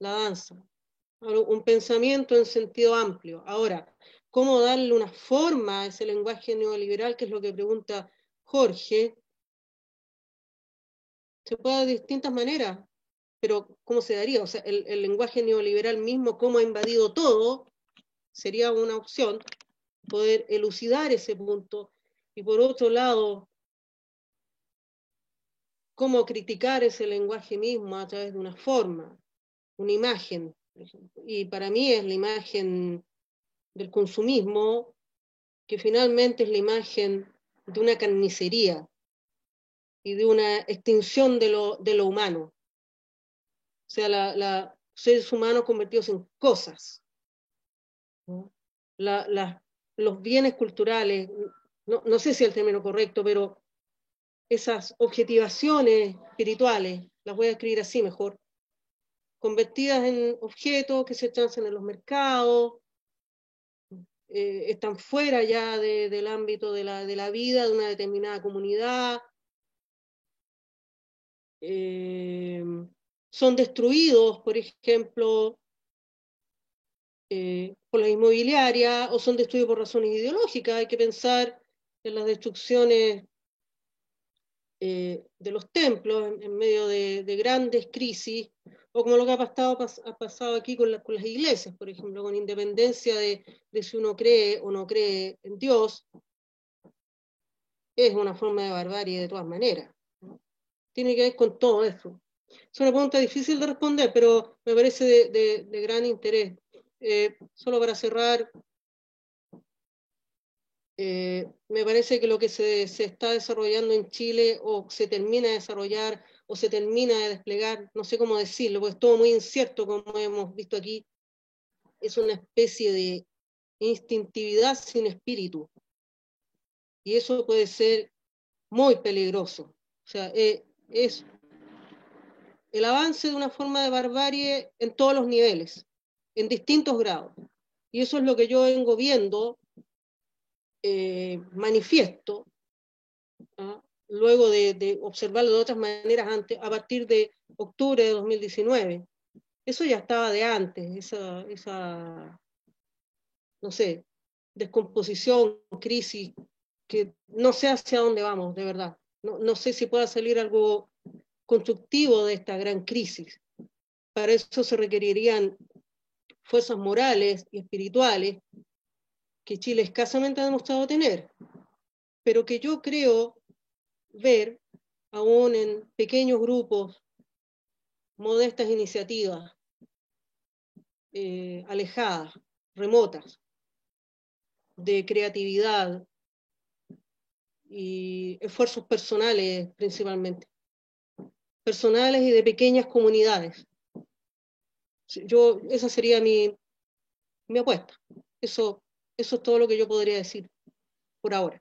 la danza, un pensamiento en sentido amplio. Ahora, ¿cómo darle una forma a ese lenguaje neoliberal, que es lo que pregunta Jorge? Se puede de distintas maneras, pero ¿cómo se daría? O sea, el lenguaje neoliberal mismo, cómo ha invadido todo, sería una opción, poder elucidar ese punto. Y por otro lado, cómo criticar ese lenguaje mismo a través de una forma, una imagen, por ejemplo. Y para mí es la imagen del consumismo, que finalmente es la imagen de una carnicería y de una extinción de lo humano. O sea, seres humanos convertidos en cosas, ¿no? Los bienes culturales, no sé si es el término correcto, pero esas objetivaciones espirituales, las voy a escribir así mejor, convertidas en objetos que se transan en los mercados, están fuera ya del ámbito de la vida de una determinada comunidad, son destruidos, por ejemplo, por las inmobiliarias, o son destruidos por razones ideológicas. Hay que pensar en las destrucciones de los templos en medio de grandes crisis, o como lo que ha pasado aquí con las iglesias, por ejemplo, con independencia de si uno cree o no cree en Dios, es una forma de barbarie de todas maneras, ¿no? Tiene que ver con todo eso. Es una pregunta difícil de responder, pero me parece de gran interés. Solo para cerrar, me parece que lo que se está desarrollando en Chile, o se termina de desarrollar, o se termina de desplegar, no sé cómo decirlo, porque es todo muy incierto, como hemos visto aquí, es una especie de instintividad sin espíritu. Y eso puede ser muy peligroso. O sea, es el avance de una forma de barbarie en todos los niveles, en distintos grados. Y eso es lo que yo vengo viendo, manifiesto, ¿ah? Luego de observarlo de otras maneras antes, a partir de octubre de 2019. Eso ya estaba de antes, esa no sé, descomposición, crisis, que no sé hacia dónde vamos, de verdad. No sé si pueda salir algo constructivo de esta gran crisis. Para eso se requerirían fuerzas morales y espirituales que Chile escasamente ha demostrado tener, pero que yo creo ver aún en pequeños grupos, modestas iniciativas, alejadas, remotas, de creatividad y esfuerzos personales principalmente, personales y de pequeñas comunidades. Esa sería mi apuesta. Eso es todo lo que yo podría decir por ahora.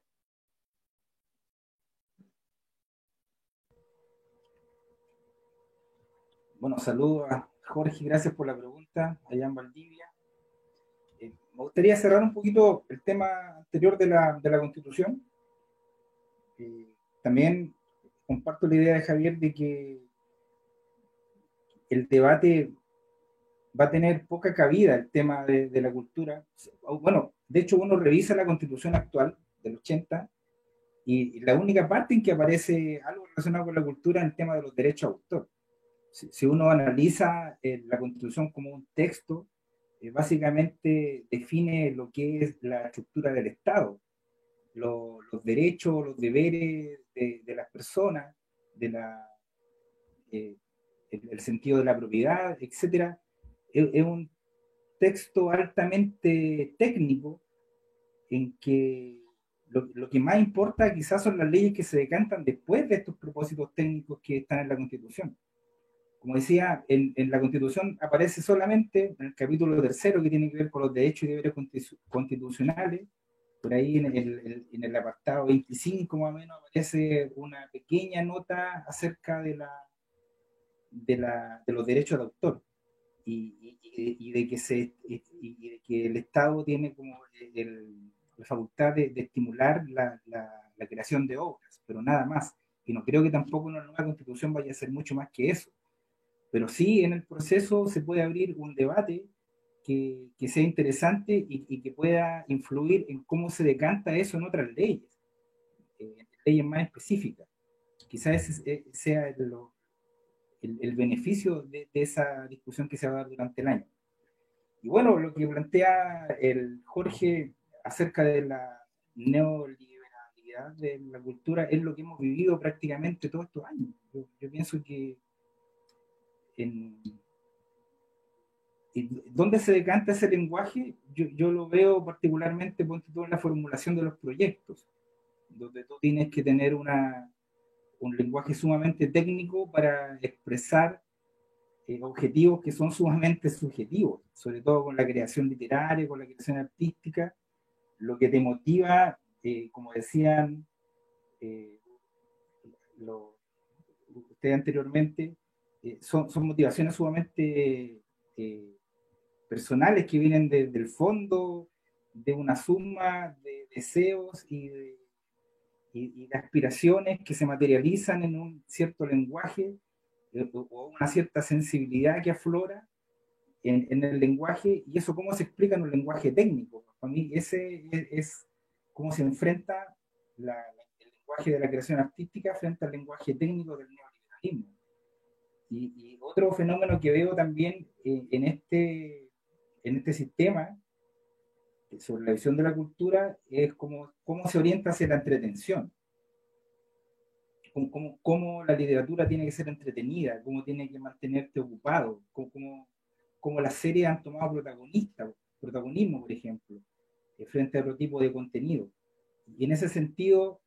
Bueno, saludos Jorge, gracias por la pregunta, allá en Valdivia. Me gustaría cerrar un poquito el tema anterior de la Constitución. También comparto la idea de Javier de que el debate va a tener poca cabida el tema de la cultura. Bueno, de hecho uno revisa la Constitución actual del 80 y la única parte en que aparece algo relacionado con la cultura es el tema de los derechos de autor. Si uno analiza la Constitución como un texto, básicamente define lo que es la estructura del Estado, los derechos, los deberes de las personas, de el sentido de la propiedad, etcétera. Es un texto altamente técnico en que lo que más importa quizás son las leyes que se decantan después de estos propósitos técnicos que están en la Constitución. Como decía, en la Constitución aparece solamente en el capítulo 3 que tiene que ver con los derechos y deberes constitucionales. Por ahí en el apartado 25 más o menos aparece una pequeña nota acerca de los derechos de autor y de que el Estado tiene como la facultad de estimular la creación de obras, pero nada más. Y no creo que tampoco una nueva Constitución vaya a ser mucho más que eso. Pero sí, en el proceso se puede abrir un debate que sea interesante y que pueda influir en cómo se decanta eso en otras leyes, en leyes más específicas. Quizás ese sea el beneficio de esa discusión que se va a dar durante el año. Y bueno, lo que plantea el Jorge acerca de la neoliberalidad de la cultura es lo que hemos vivido prácticamente todos estos años. Yo pienso que ¿dónde se decanta ese lenguaje? Yo lo veo particularmente en la formulación de los proyectos, donde tú tienes que tener un lenguaje sumamente técnico para expresar objetivos que son sumamente subjetivos, sobre todo con la creación literaria, con la creación artística, lo que te motiva, como decían ustedes anteriormente, son motivaciones sumamente personales que vienen del fondo de una suma de deseos y de aspiraciones que se materializan en un cierto lenguaje o una cierta sensibilidad que aflora en el lenguaje, y eso cómo se explica en un lenguaje técnico. Para mí ese es cómo se enfrenta el lenguaje de la creación artística frente al lenguaje técnico del neoliberalismo. Y otro fenómeno que veo también en este sistema sobre la visión de la cultura es cómo se orienta hacia la entretención, cómo la literatura tiene que ser entretenida, cómo tiene que mantenerte ocupado, cómo las series han tomado protagonismo, por ejemplo, frente a otro tipo de contenido. Y en ese sentido,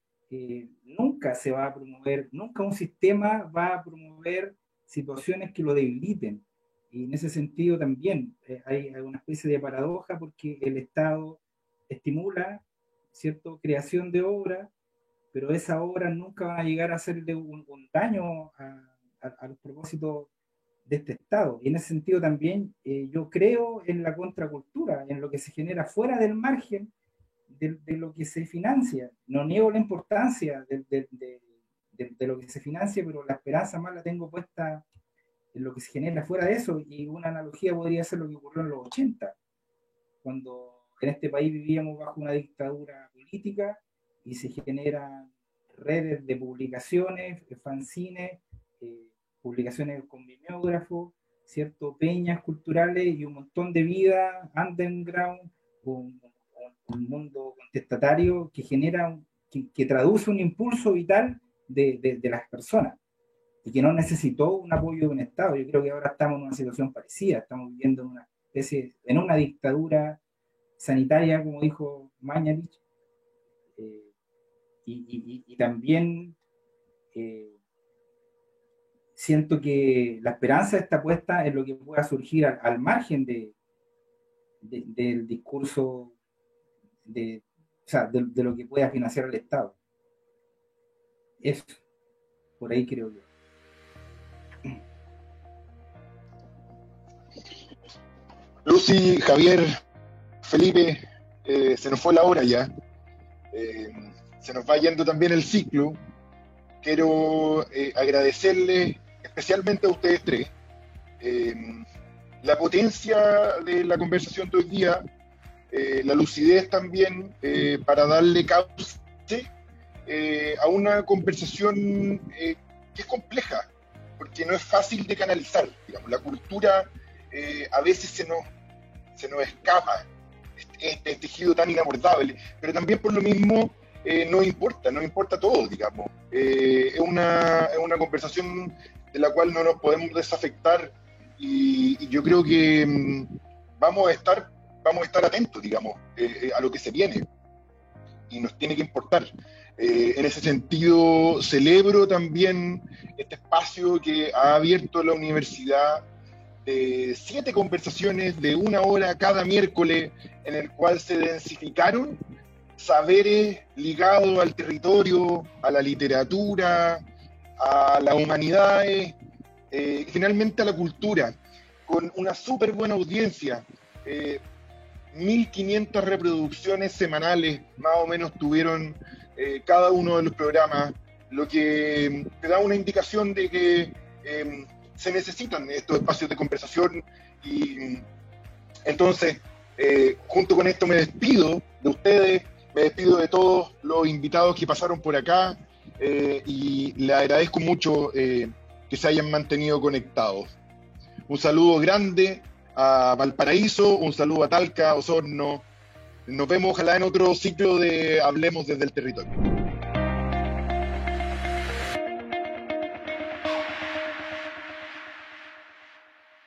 nunca se va a promover, nunca un sistema va a promover situaciones que lo debiliten. Y en ese sentido también hay una especie de paradoja porque el Estado estimula cierta creación de obras, pero esas obras nunca van a llegar a hacerle un daño a los propósitos de este Estado. Y en ese sentido también yo creo en la contracultura, en lo que se genera fuera del margen de lo que se financia. No niego la importancia de lo que se financia, pero la esperanza más la tengo puesta en lo que se genera fuera de eso. Y una analogía podría ser lo que ocurrió en los 80, cuando en este país vivíamos bajo una dictadura política y se generan redes de publicaciones, fanzines, publicaciones con mimeógrafos, ¿cierto? Peñas culturales y un montón de vida underground, un mundo contestatario que genera, que traduce un impulso vital de las personas y que no necesitó un apoyo de un Estado. Yo creo que ahora estamos en una situación parecida, estamos viviendo en una dictadura sanitaria, como dijo Mañalich, y también siento que la esperanza está puesta en lo que pueda surgir al margen del discurso de lo que pueda financiar el Estado. Eso, por ahí creo yo. Lucy, Javier, Felipe, se nos fue la hora ya. Se nos va yendo también el ciclo. Quiero agradecerles especialmente a ustedes tres la potencia de la conversación de hoy día, la lucidez también, para darle cauce a una conversación que es compleja, porque no es fácil de canalizar. Digamos, la cultura a veces se nos escapa, este tejido tan inabordable, pero también por lo mismo nos importa todo, digamos. Es una conversación de la cual no nos podemos desafectar, y yo creo que vamos a estar atentos, digamos, a lo que se viene, y nos tiene que importar. En ese sentido, celebro también este espacio que ha abierto la universidad, de 7 conversaciones de 1 hora cada miércoles, en el cual se densificaron saberes ligados al territorio, a la literatura, a las humanidades, y finalmente a la cultura, con una súper buena audiencia. 1.500 reproducciones semanales más o menos tuvieron cada uno de los programas, lo que te da una indicación de que se necesitan estos espacios de conversación. Y entonces, junto con esto me despido de ustedes, me despido de todos los invitados que pasaron por acá, y le agradezco mucho que se hayan mantenido conectados. Un saludo grande a Valparaíso, un saludo a Talca, Osorno. Nos vemos ojalá en otro ciclo de Hablemos desde el Territorio.